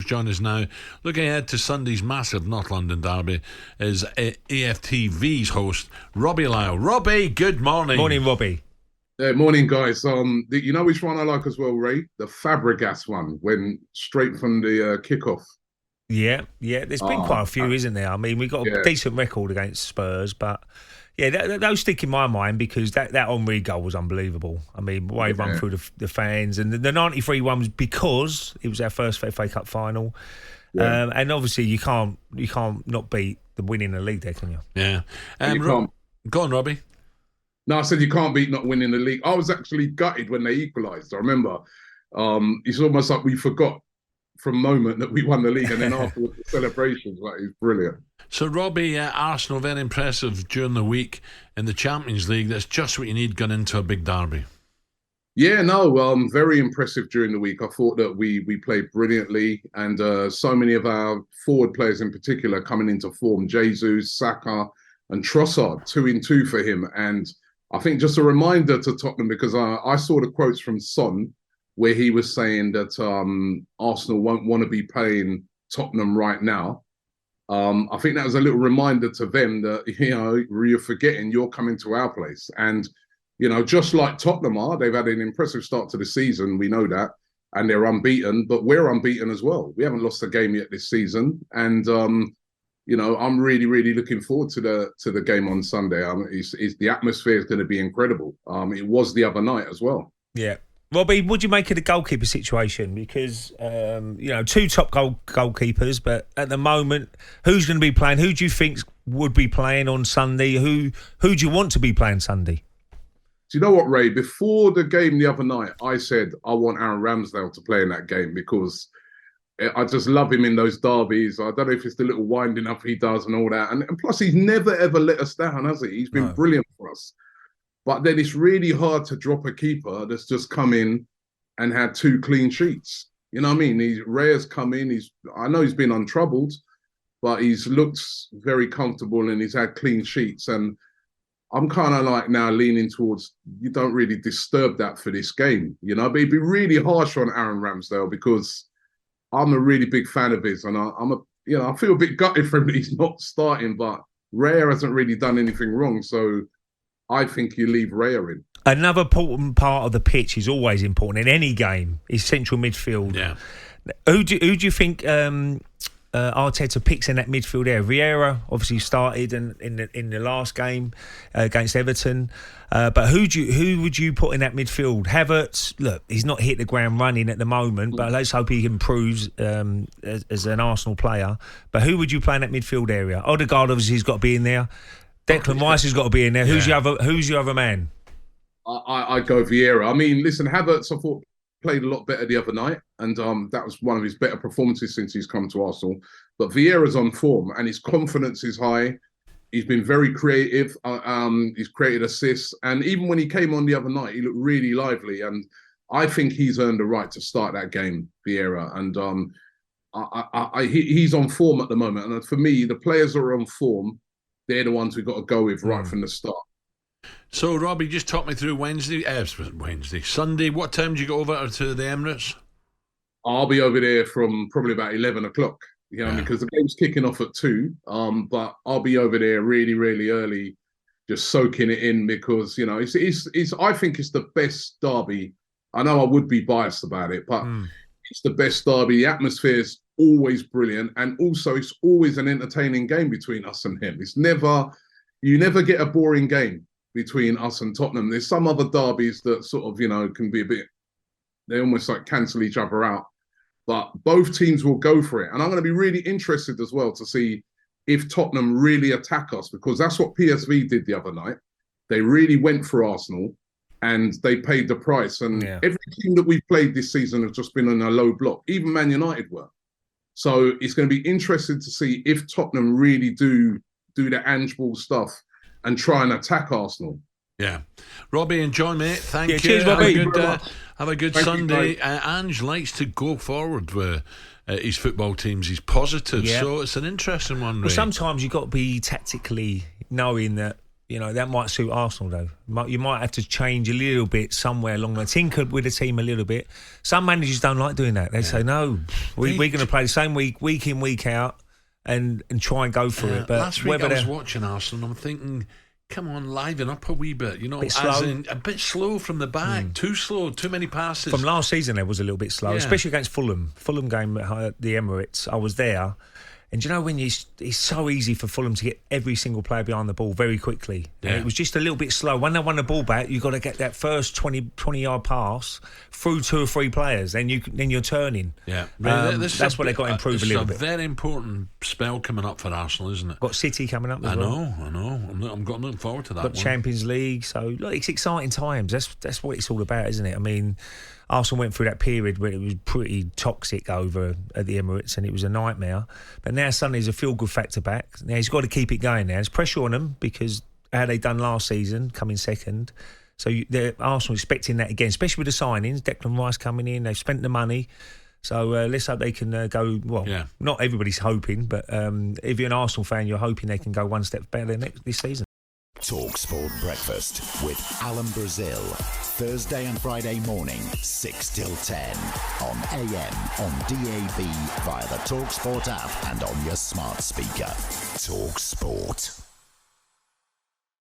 join us now. Looking ahead to Sunday's massive North London derby is AFTV's host, Robbie Lyle. Robbie, good morning. Morning, Robbie. Morning, guys. You know which one I like as well, Ray? The Fabregas one, when straight from the kickoff. Yeah. There's been quite a few, isn't there? I mean, we got a decent record against Spurs, but yeah, those stick in my mind because that Henry goal was unbelievable. I mean, the way he run through the fans, and the 93 one was because it was our first FA Cup final. Yeah. And obviously you can't not beat the winning the league there, can you? Yeah. You can't. Go on, Robbie. No, I said you can't beat not winning the league. I was actually gutted when they equalised. I remember it's almost like we forgot from the moment that we won the league, and then afterwards the celebrations, like, it's brilliant. So, Robbie, Arsenal, very impressive during the week in the Champions League. That's just what you need going into a big derby. Yeah, no, very impressive during the week. I thought that we played brilliantly, and so many of our forward players in particular coming into form. Jesus, Saka and Trossard, 2 in 2 for him. And I think just a reminder to Tottenham, because I saw the quotes from Son where he was saying that Arsenal won't want to be playing Tottenham right now. I think that was a little reminder to them that, you're forgetting you're coming to our place. And, just like Tottenham are, they've had an impressive start to the season. We know that. And they're unbeaten, but we're unbeaten as well. We haven't lost a game yet this season. And, I'm really, really looking forward to the game on Sunday. The atmosphere is going to be incredible. It was the other night as well. Yeah. Robbie, what do you make of the goalkeeper situation? Because, 2 top goalkeepers, but at the moment, who's going to be playing? Who do you think would be playing on Sunday? Who do you want to be playing Sunday? Do you know what, Ray? Before the game the other night, I said I want Aaron Ramsdale to play in that game because I just love him in those derbies. I don't know if it's the little winding up he does and all that. And plus, he's never, ever let us down, has he? He's been brilliant for us. But then it's really hard to drop a keeper that's just come in and had 2 clean sheets. You know what I mean? Raya's come in. I know he's been untroubled, but he's looked very comfortable and he's had clean sheets. And I'm kind of like now leaning towards you don't really disturb that for this game. But it'd be really harsh on Aaron Ramsdale because I'm a really big fan of his, and I feel a bit gutted for him that he's not starting. But Raya hasn't really done anything wrong, so I think you leave Raya in. Another important part of the pitch is always important in any game is central midfield. Yeah. Who do you think Arteta picks in that midfield area? Vieira obviously started in the last game against Everton, but who would you put in that midfield? Havertz, look, he's not hit the ground running at the moment, but let's hope he improves as an Arsenal player. But who would you play in that midfield area? Odegaard obviously has got to be in there. Declan Rice has got to be in there. Who's your other man? I go Vieira. I mean, listen, Havertz, I thought played a lot better the other night, and that was one of his better performances since he's come to Arsenal. But Vieira's on form, and his confidence is high. He's been very creative. He's created assists, and even when he came on the other night, he looked really lively. And I think he's earned the right to start that game, Vieira. And he's on form at the moment. And for me, the players that are on form, they're the ones we've got to go with right from the start. So, Robbie, just talk me through Sunday. What time do you go over to the Emirates? I'll be over there from probably about 11 o'clock, because the game's kicking off at 2. But I'll be over there really, really early, just soaking it in because, it's I think it's the best derby. I know I would be biased about it, but it's the best derby. The atmosphere is always brilliant, and also it's always an entertaining game between us and him. You never get a boring game between us and Tottenham. There's some other derbies that sort of, can be they almost like cancel each other out. But both teams will go for it. And I'm going to be really interested as well to see if Tottenham really attack us, because that's what PSV did the other night. They really went for Arsenal and they paid the price. And every team that we've played this season has just been in a low block. Even Man United were. So it's going to be interesting to see if Tottenham really do the Ange Ball stuff and try and attack Arsenal. Yeah. Robbie and John, mate, thank you. Cheers, Robbie. Have a good Sunday. Ange likes to go forward with his football teams. He's positive, so it's an interesting one, Ray. Well, sometimes you've got to be tactically knowing that You know, that might suit Arsenal, though. You might have to change a little bit somewhere along the tinker with the team a little bit. Some managers don't like doing that. They say, no, we're going to play the same week in, week out, and try and go for it. But last week I was watching Arsenal and I'm thinking, come on, liven up a wee bit. You know, a bit slow from the back. Too slow, too many passes. From last season, there was a little bit slow, especially against Fulham. Fulham game at the Emirates, I was there. And you know when it's so easy for Fulham to get every single player behind the ball very quickly. Yeah. And it was just a little bit slow. When they won the ball back, you've got to get that first 20-yard pass through 2 or 3 players. Then you're turning. Yeah, that's what they've got to improve a little bit. It's a very important spell coming up for Arsenal, isn't it? Got City coming up as well. I know. I'm looking forward to that. Got Champions League. So look, it's exciting times. That's what it's all about, isn't it? I mean, Arsenal went through that period where it was pretty toxic over at the Emirates and it was a nightmare. But now suddenly there's a feel-good factor back. Now he's got to keep it going now. There's pressure on them because how they done last season, coming second. So Arsenal expecting that again, especially with the signings. Declan Rice coming in, they've spent the money. So let's hope they can go, not everybody's hoping, but if you're an Arsenal fan, you're hoping they can go one step better this season. talkSPORT Breakfast with Alan Brazil. Thursday and Friday morning, 6 till 10. On AM, on DAB, via the talkSPORT app and on your smart speaker. talkSPORT.